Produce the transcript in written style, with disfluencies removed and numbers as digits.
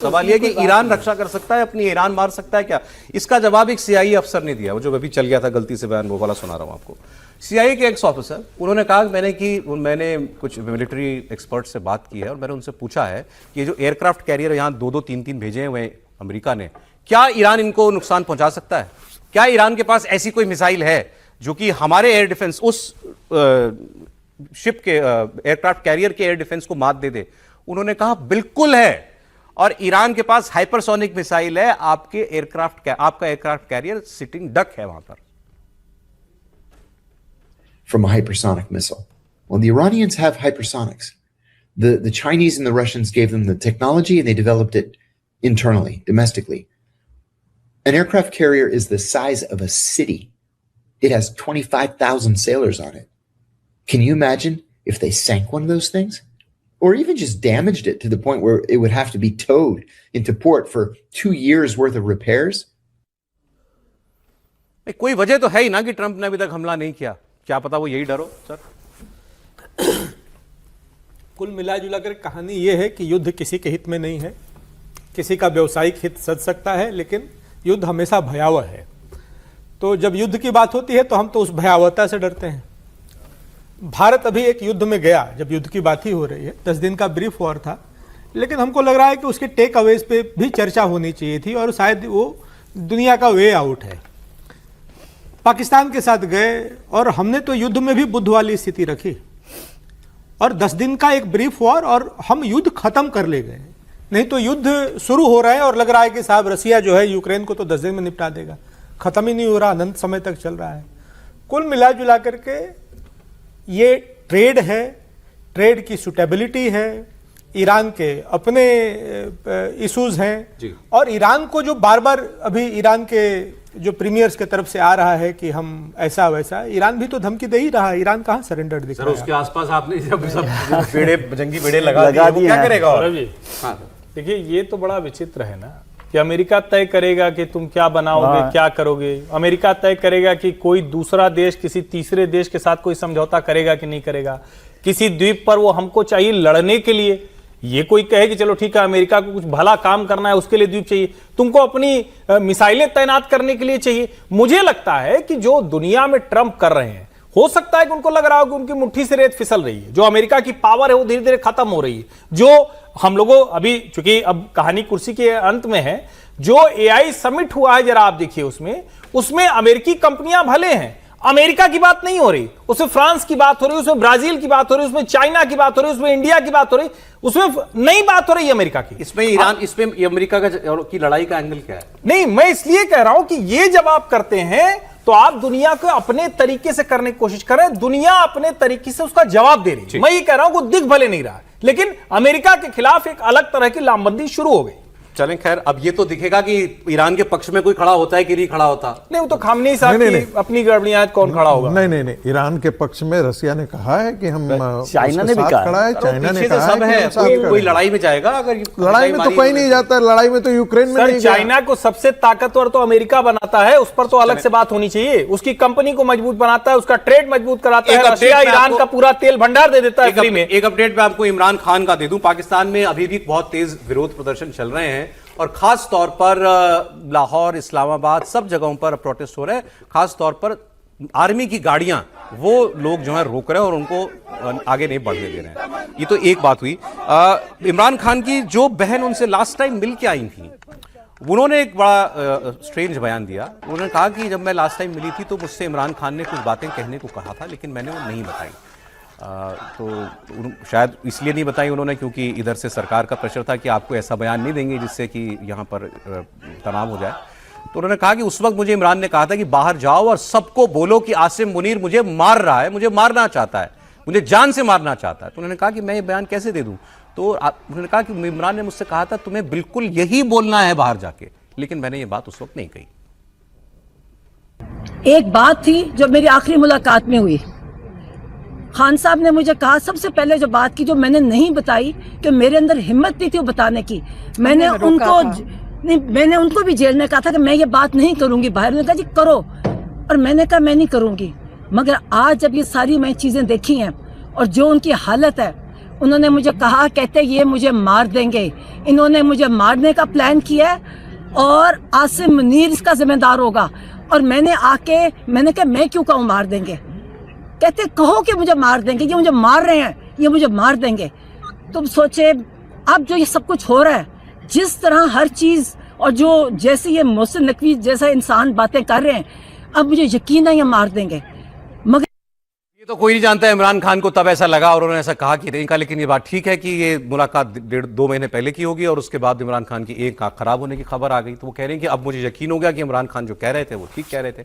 सवाल यह कि ईरान रक्षा कर सकता है अपनी, ईरान मार सकता है क्या? इसका जवाब एक सीआईए अफसर ने दिया, वो जो अभी चल गया था गलती से बयान, वो वाला सुना रहा हूं आपको। सीआईए के एक्स ऑफिसर, उन्होंने कहा मैंने कुछ मिलिट्री एक्सपर्ट से बात की है और मैंने उनसे पूछा है कि ये जो एयरक्राफ्ट कैरियर यहां 2-2, 3-3 भेजे हुए अमेरिका ने, क्या ईरान इनको नुकसान पहुंचा सकता है? क्या ईरान के पास ऐसी कोई मिसाइल है जो कि हमारे एयर डिफेंस, उस शिप के एयरक्राफ्ट कैरियर के एयर डिफेंस को मात दे दे? उन्होंने कहा बिल्कुल है, और ईरान के पास हाइपरसोनिक मिसाइल है। आपका एयरक्राफ्ट कैरियर सिटिंग डक है वहां पर। From a hypersonic missile. Well, the Iranians have hypersonics. The Chinese and the Russians gave them the technology and they developed it internally, domestically. An aircraft carrier is the size of a city. It has 25,000 sailors on it. Can you imagine if they sank one of those things? Or even just damaged it to the point where it would have to be towed into port for 2 years worth of repairs? कोई वजह तो है ही ना कि Trump ने अभी तक हमला नहीं किया। क्या पता वो यही डरो सर। कुल मिला जुला कर कहानी यह है कि युद्ध किसी के हित में नहीं है। किसी का व्यवसायिक हित सज सकता है, लेकिन युद्ध हमेशा भयावह है। तो जब युद्ध की बात होती है तो हम तो उस भयावहता से डरते हैं। भारत अभी एक युद्ध में गया, जब युद्ध की बात ही हो रही है, 10 दिन का ब्रीफ वॉर था, लेकिन हमको लग रहा है कि उसके टेक अवेज पे भी चर्चा होनी चाहिए थी और शायद वो दुनिया का वे आउट है। पाकिस्तान के साथ गए और हमने तो युद्ध में भी बुद्ध वाली स्थिति रखी और 10 दिन का एक ब्रीफ वॉर और हम युद्ध खत्म कर ले गए। नहीं तो युद्ध शुरू हो रहा है और लग रहा है कि साहब रसिया जो है यूक्रेन को तो 10 दिन में निपटा देगा, खत्म ही नहीं हो रहा, अनंत समय तक चल रहा है। कुल मिला जुला करके ये ट्रेड है, ट्रेड की सुटेबिलिटी है, ईरान के अपने इश्यूज हैं, और ईरान को जो बार बार अभी ईरान के जो प्रीमियर्स की तरफ से आ रहा है कि हम ऐसा वैसा, ईरान भी तो धमकी दे ही रहा है। ईरान कहाँ सरेंडर दिख रहा है? उसके आसपास आपने सब जंगी बेड़े लगा दिए, क्या करेगा? देखिए ये तो बड़ा विचित्र है ना कि अमेरिका तय करेगा कि तुम क्या बनाओगे, क्या करोगे। अमेरिका तय करेगा कि कोई दूसरा देश किसी तीसरे देश के साथ कोई समझौता करेगा कि नहीं करेगा। किसी द्वीप पर वो हमको चाहिए लड़ने के लिए, ये कोई कहे कि चलो ठीक है अमेरिका को कुछ भला काम करना है उसके लिए द्वीप चाहिए, तुमको अपनी मिसाइलें तैनात करने के लिए चाहिए। मुझे लगता है कि जो दुनिया में ट्रंप कर रहे हैं, हो सकता है कि उनको लग रहा हो कि उनकी मुट्ठी से रेत फिसल रही है, जो अमेरिका की पावर है वो धीरे धीरे खत्म हो रही है। जो हम लोगों अभी, चूंकि अब कहानी कुर्सी के अंत में है, जो एआई समिट हुआ है जरा आप देखिए, उसमें अमेरिकी कंपनियां भले हैं, अमेरिका की बात नहीं हो रही, उसमें फ्रांस की बात हो रही, उसमें ब्राजील की बात हो रही, उसमें चाइना की बात हो रही, उसमें इंडिया की बात हो रही, उसमें नई बात हो रही है अमेरिका की। इसमें ईरान, इसमें अमेरिका की लड़ाई का एंगल क्या है? नहीं, मैं इसलिए कह रहा हूं कि ये जब आप करते हैं तो आप दुनिया को अपने तरीके से करने की कोशिश कर रहे हैं, दुनिया अपने तरीके से उसका जवाब दे रही है। मैं ये कह रहा हूं कि दिख भले नहीं रहा, लेकिन अमेरिका के खिलाफ एक अलग तरह की लामबंदी शुरू हो गई। चलें, खैर अब ये तो दिखेगा कि ईरान के पक्ष में कोई खड़ा होता है कि नहीं खड़ा होता। नहीं, वो तो खामनेई साहब की अपनी गड़बड़ियां, कौन खड़ा होगा? नहीं, ईरान के पक्ष में रसिया ने कहा है कि हम चाइना ने भी कहा है, चाइना ने कहा सब है, कोई लड़ाई में जाएगा? अगर लड़ाई में तो कोई नहीं जाता, लड़ाई में तो यूक्रेन में नहीं। चाइना को सबसे ताकतवर तो अमेरिका बनाता है, उस पर तो अलग से बात होनी चाहिए। उसकी कंपनी को मजबूत बनाता है, उसका ट्रेड मजबूत कराता है। रशिया ईरान का पूरा तेल भंडार दे देता है फ्री में। एक अपडेट मैं आपको इमरान खान का दे दूं। पाकिस्तान में अभी भी बहुत तेज विरोध प्रदर्शन चल रहे हैं और खास तौर पर लाहौर, इस्लामाबाद, सब जगहों पर प्रोटेस्ट हो रहे हैं। खास तौर पर आर्मी की गाड़ियां वो लोग जो है रोक रहे हैं और उनको आगे नहीं बढ़ने दे रहे हैं। ये तो एक बात हुई। इमरान खान की जो बहन उनसे लास्ट टाइम मिल के आई थी, उन्होंने एक बड़ा स्ट्रेंज बयान दिया। उन्होंने कहा कि जब मैं लास्ट टाइम मिली थी तो मुझसे इमरान खान ने कुछ बातें कहने को कहा था, लेकिन मैंने वो नहीं बताई। तो शायद इसलिए नहीं बताई उन्होंने क्योंकि इधर से सरकार का प्रेशर था कि आपको ऐसा बयान नहीं देंगे जिससे कि यहाँ पर तनाव हो जाए। तो उन्होंने कहा कि उस वक्त मुझे इमरान ने कहा था कि बाहर जाओ और सबको बोलो कि आसिम मुनीर मुझे मार रहा है, मुझे मारना चाहता है, मुझे जान से मारना चाहता है। तो उन्होंने कहा कि मैं ये बयान कैसे दे दूं? तो उन्होंने कहा कि इमरान ने मुझसे कहा था तुम्हें बिल्कुल यही बोलना है बाहर जाके, लेकिन मैंने ये बात उस वक्त नहीं कही। एक बात थी जो मेरी आखिरी मुलाकात में हुई, खान साहब ने मुझे कहा, सबसे पहले जो बात की जो मैंने नहीं बताई कि मेरे अंदर हिम्मत नहीं थी वो बताने की, मैंने उनको भी जेल में कहा था कि मैं ये बात नहीं करूंगी बाहर। उन्होंने कहा जी करो, और मैंने कहा मैं नहीं करूंगी। मगर आज जब ये सारी मैं चीजें देखी हैं और जो उनकी हालत है, उन्होंने मुझे कहा, कहते ये मुझे मार देंगे, इन्होंने मुझे मारने का प्लान किया है और आसिम मुनीर इसका जिम्मेदार होगा। और मैंने कहा मैं क्यों कहूँ मार देंगे, कहते कहो कि मुझे मार देंगे, ये मुझे मार रहे हैं, ये मुझे मार देंगे। तुम सोचे अब जो ये सब कुछ हो रहा है, जिस तरह हर चीज और जो जैसे ये मोहसिन नकवी जैसा इंसान बातें कर रहे हैं, अब मुझे यकीन है ये मार देंगे। मगर ये तो कोई नहीं जानता इमरान खान को तब ऐसा लगा और उन्होंने ऐसा कहा कि नहीं कहा, लेकिन ये बात ठीक है कि ये मुलाकात 1.5-2 महीने पहले की होगी और उसके बाद इमरान खान की एक आंख खराब होने की खबर आ गई। तो वो कह रहे हैं कि अब मुझे यकीन हो गया कि इमरान खान जो कह रहे थे वो ठीक कह रहे थे।